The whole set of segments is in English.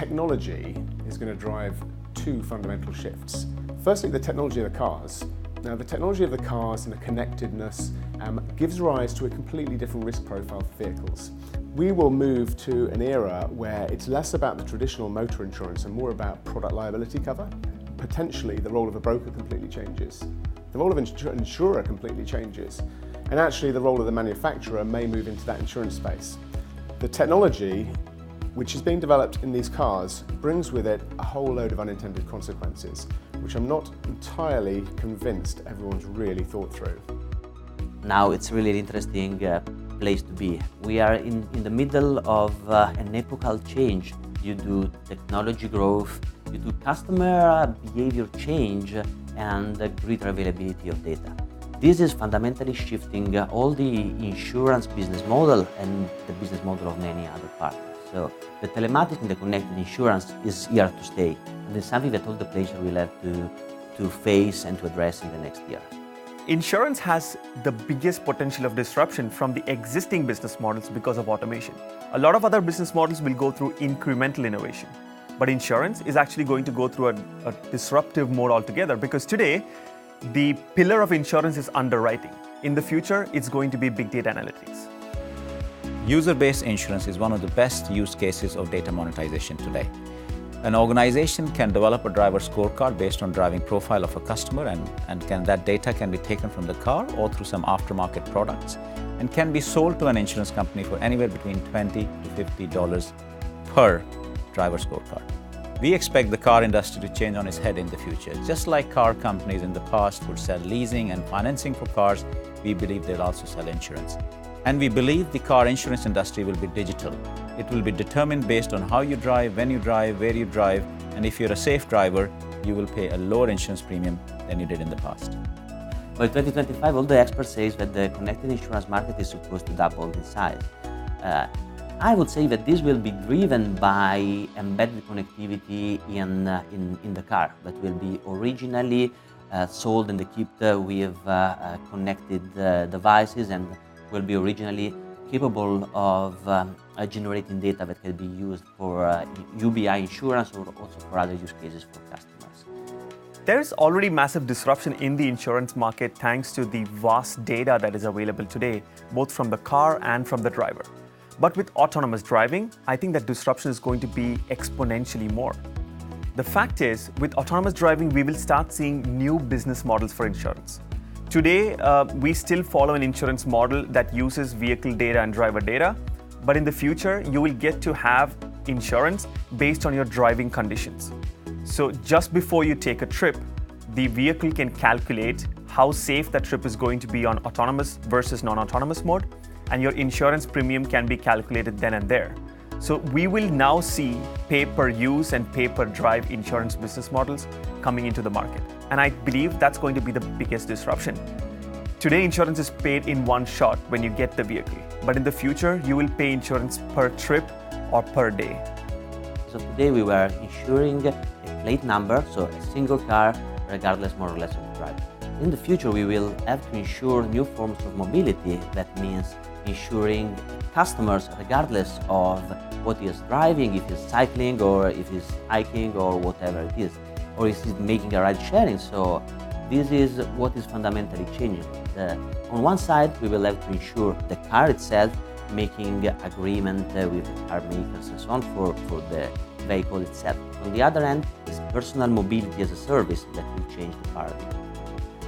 technology is going to drive two fundamental shifts. Firstly, the technology of the cars. Now, the technology of the cars and the connectedness gives rise to a completely different risk profile for vehicles. We will move to an era where it's less about the traditional motor insurance and more about product liability cover. Potentially, the role of a broker completely changes. The role of an insurer completely changes. And actually, the role of the manufacturer may move into that insurance space. The technology which is being developed in these cars brings with it a whole load of unintended consequences, which I'm not entirely convinced everyone's really thought through. Now it's really an interesting place to be. We are in the middle of an epochal change due to technology growth, due to customer behavior change and greater availability of data. This is fundamentally shifting all the insurance business model and the business model of many other partners. So the telematics and the connected insurance is here to stay, and it's something that all the players will have to face and to address in the next year. Insurance has the biggest potential of disruption from the existing business models because of automation. A lot of other business models will go through incremental innovation, but insurance is actually going to go through a disruptive mode altogether, because today the pillar of insurance is underwriting. In the future, it's going to be big data analytics. User-based insurance is one of the best use cases of data monetization today. An organization can develop a driver scorecard based on driving profile of a customer, and that data can be taken from the car or through some aftermarket products and can be sold to an insurance company for anywhere between $20 to $50 per driver scorecard. We expect the car industry to change on its head in the future. Just like car companies in the past would sell leasing and financing for cars, we believe they'll also sell insurance. And we believe the car insurance industry will be digital. It will be determined based on how you drive, when you drive, where you drive, and if you're a safe driver, you will pay a lower insurance premium than you did in the past. By 2025, all the experts say that the connected insurance market is supposed to double in size. I would say that this will be driven by embedded connectivity in the car that will be originally sold and equipped with connected devices and will be originally capable of generating data that can be used for UBI insurance or also for other use cases for customers. There's already massive disruption in the insurance market thanks to the vast data that is available today, both from the car and from the driver. But with autonomous driving, I think that disruption is going to be exponentially more. The fact is, with autonomous driving, we will start seeing new business models for insurance. Today, we still follow an insurance model that uses vehicle data and driver data, but in the future, you will get to have insurance based on your driving conditions. So just before you take a trip, the vehicle can calculate how safe that trip is going to be on autonomous versus non-autonomous mode, and your insurance premium can be calculated then and there. So we will now see pay-per-use and pay-per-drive insurance business models coming into the market. And I believe that's going to be the biggest disruption. Today, insurance is paid in one shot when you get the vehicle. But in the future, you will pay insurance per trip or per day. So today we were insuring a plate number, so a single car, regardless more or less of the driver. In the future, we will have to insure new forms of mobility. That means insuring customers regardless of what he is driving, if he's cycling or if he's hiking or whatever it is, or if he's making a ride sharing. So this is what is fundamentally changing. On one side, we will have to insure the car itself, making agreement with the car makers and so on for the vehicle itself. On the other end is personal mobility as a service that will change the paradigm.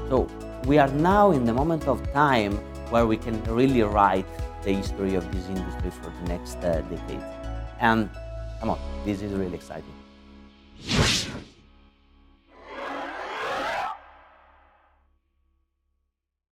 So we are now in the moment of time where we can really write the history of this industry for the next decade. And come on, this is really exciting.